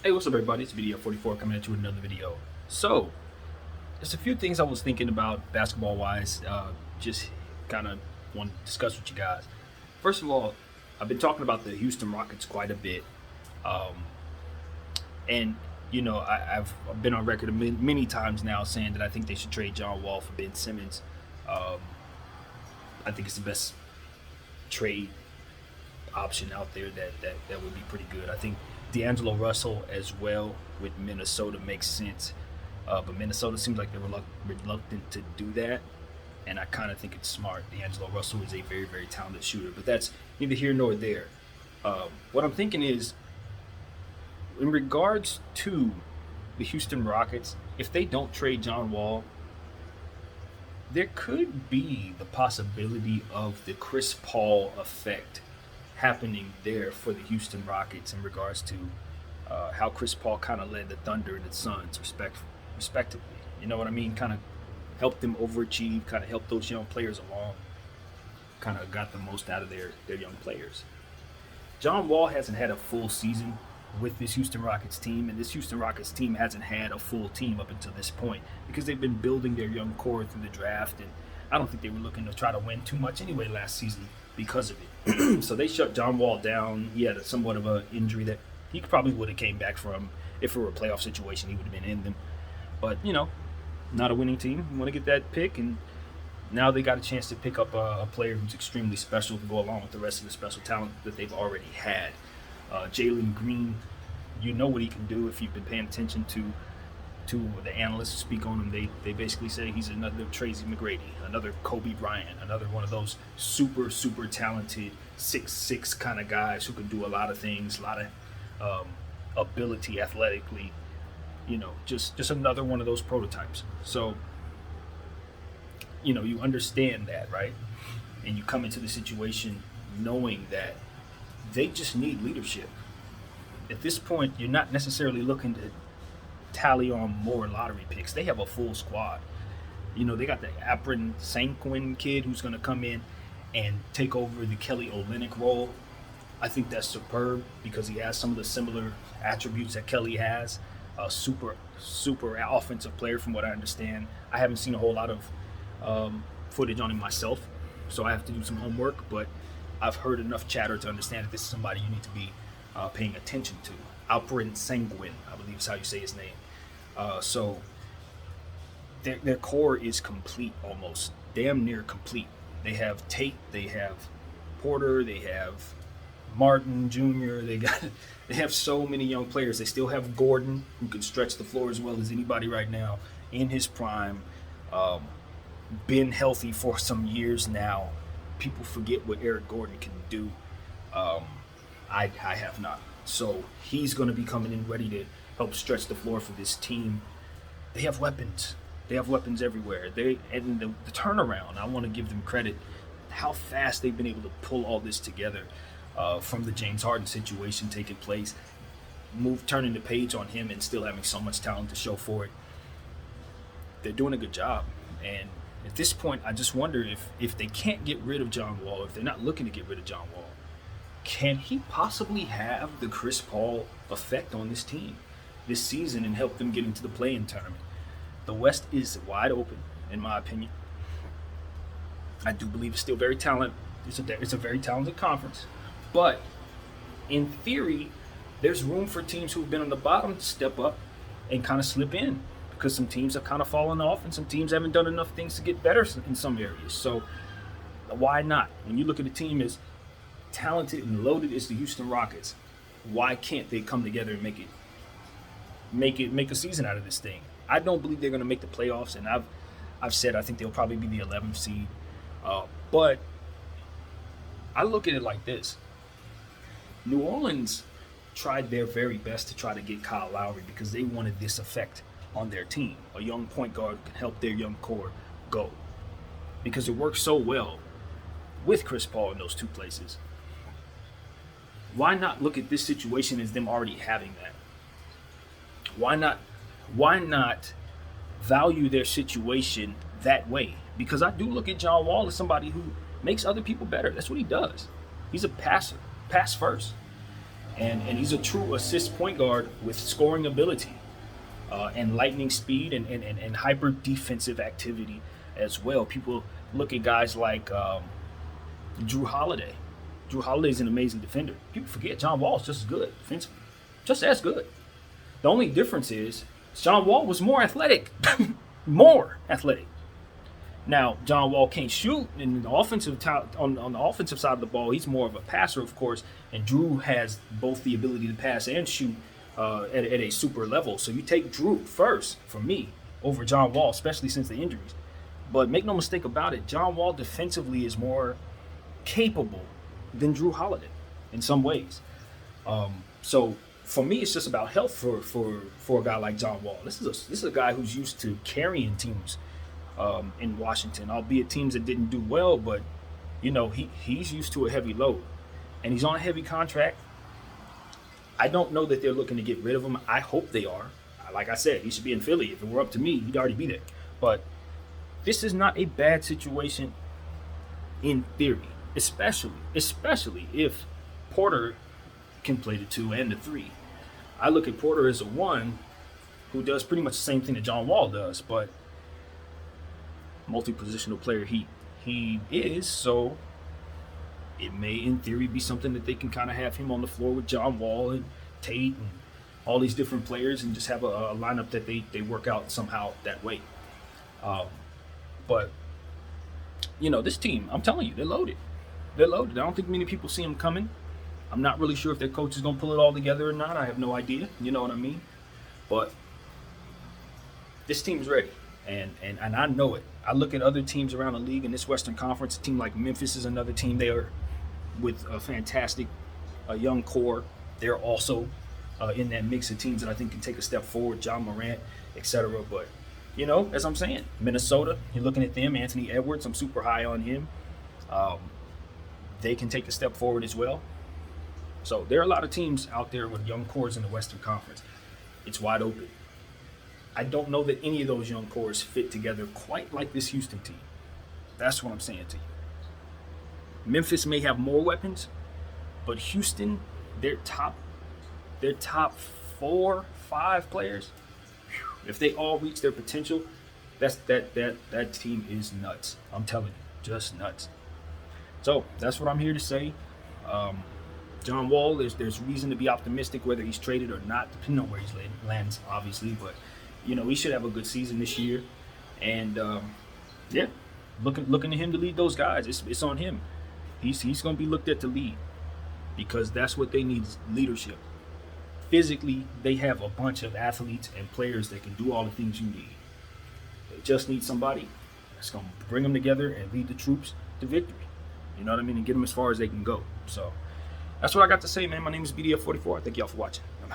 Hey, what's up, everybody? It's Video 44 coming at you with another video. So, there's a few things I was thinking about basketball wise. Just kind of want to discuss with you guys. First of all, I've been talking about the Houston Rockets quite a bit. Um, and, I've been on record many times now saying that I think they should trade John Wall for Ben Simmons. Um, I think it's the best trade option out there that would be pretty good. I think D'Angelo Russell as well with Minnesota makes sense, but Minnesota seems like they're reluctant to do that, and I kind of think it's smart. D'Angelo Russell is a very very talented shooter, but that's neither here nor there. What I'm thinking is, in regards to the Houston Rockets, if they don't trade John Wall, there could be the possibility of the Chris Paul effect happening there for the Houston Rockets in regards to how Chris Paul kind of led the Thunder and the Suns respectively. You know what I mean? Kind of helped them overachieve, kind of helped those young players along, kind of got the most out of their young players. John Wall hasn't had a full season with this Houston Rockets team, and this Houston Rockets team hasn't had a full team up until this point because they've been building their young core through the draft, and I don't think they were looking to try to win too much anyway last season because of it. So they shut John Wall down. He had somewhat of an injury that he probably would have came back from. If it were a playoff situation, he would have been in them. But, not a winning team. You want to get that pick, and now they got a chance to pick up a player who's extremely special to go along with the rest of the special talent that they've already had. Jalen Green, you know what he can do if you've been paying attention to the analysts speak on him. They basically say he's another Tracy McGrady, another Kobe Bryant, another one of those super talented 6'6" kind of guys who can do a lot of things, a lot of ability athletically. Just another one of those prototypes. So, you understand that, right? And you come into the situation knowing that they just need leadership. At this point, you're not necessarily looking to tally on more lottery picks. They have a full squad. They got the Apron Sanquin kid who's going to come in and take over the Kelly Olynyk role. I think that's superb because he has some of the similar attributes that Kelly has. A super offensive player from what I understand. I haven't seen a whole lot of footage on him myself, so I have to do some homework, but I've heard enough chatter to understand that this is somebody you need to be paying attention to. Alperin Sanguin, I believe is how you say his name. So their core is complete, almost damn near complete. They have Tate, they have Porter, they have Martin Jr. They have so many young players. They still have Gordon, who can stretch the floor as well as anybody right now in his prime. Been healthy for some years now. People forget what Eric Gordon can do. I have not. So he's going to be coming in ready to help stretch the floor for this team. They have weapons. They have weapons everywhere. And the turnaround, I want to give them credit, how fast they've been able to pull all this together from the James Harden situation taking place, turning the page on him and still having so much talent to show for it. They're doing a good job. And at this point, I just wonder if they can't get rid of John Wall, if they're not looking to get rid of John Wall, can he possibly have the Chris Paul effect on this team this season and help them get into the play-in tournament? The West is wide open, in my opinion. I do believe it's still very talented. It's a very talented conference. But in theory, there's room for teams who've been on the bottom to step up and kind of slip in, because some teams have kind of fallen off and some teams haven't done enough things to get better in some areas. So why not? When you look at a team as talented and loaded as the Houston Rockets, why can't they come together and make a season out of this thing? I don't believe they're going to make the playoffs, and I've said I think they'll probably be the 11th seed. But I look at it like this. New Orleans tried their very best to try to get Kyle Lowry because they wanted this effect on their team. A young point guard who can help their young core go. Because it works so well with Chris Paul in those two places. Why not look at this situation as them already having that? Why not value their situation that way? Because I do look at John Wall as somebody who makes other people better. That's what he does. He's a passer, pass first. and he's a true assist point guard with scoring ability, and lightning speed, and hyper defensive activity as well. People look at guys like Drew Holiday. Drew Holiday is an amazing defender. People forget John Wall is just as good defensively, just as good. The only difference is John Wall was more athletic, more athletic. Now John Wall can't shoot in the offensive on the offensive side of the ball. He's more of a passer, of course, and Drew has both the ability to pass and shoot at a super level. So you take Drew first for me over John Wall, especially since the injuries. But make no mistake about it, John Wall defensively is more capable than Drew Holiday in some ways. So for me, it's just about health for a guy like John Wall. This is a guy who's used to carrying teams in Washington, albeit teams that didn't do well. But you know, he's used to a heavy load, and he's on a heavy contract. I don't know that they're looking to get rid of him. I hope they are. Like I said, he should be in Philly. If it were up to me, he'd already be there. But this is not a bad situation in theory, especially if Porter can play the 2 and the 3. I look at Porter as a 1 who does pretty much the same thing that John Wall does, but multi-positional player he is, so it may in theory be something that they can kind of have him on the floor with John Wall and Tate and all these different players, and just have a lineup that they work out somehow that way. But you know, this team, I'm telling you, they're loaded. They're loaded. I don't think many people see them coming. I'm not really sure if their coach is going to pull it all together or not. I have no idea. You know what I mean? But this team's ready, and I know it. I look at other teams around the league in this Western Conference. A team like Memphis is another team. They are with a fantastic young core. They're also in that mix of teams that I think can take a step forward. John Morant, etc. But you know, as I'm saying, Minnesota, you're looking at them. Anthony Edwards, I'm super high on him. They can take a step forward as well. So there are a lot of teams out there with young cores in the Western Conference. It's wide open. I don't know that any of those young cores fit together quite like this Houston team. That's what I'm saying to you. Memphis may have more weapons, but Houston, their top 4, 5 players, if they all reach their potential, that team is nuts. I'm telling you, just nuts. So that's what I'm here to say. John Wall, there's reason to be optimistic whether he's traded or not, depending on where he lands, obviously. But you know, he should have a good season this year, and yeah, looking to him to lead those guys. It's on him. He's going to be looked at to lead, because that's what they need, is leadership. Physically, they have a bunch of athletes and players that can do all the things you need. They just need somebody that's going to bring them together and lead the troops to victory. You know what I mean? And get them as far as they can go. So that's what I got to say, man. My name is BDF44. Thank y'all for watching.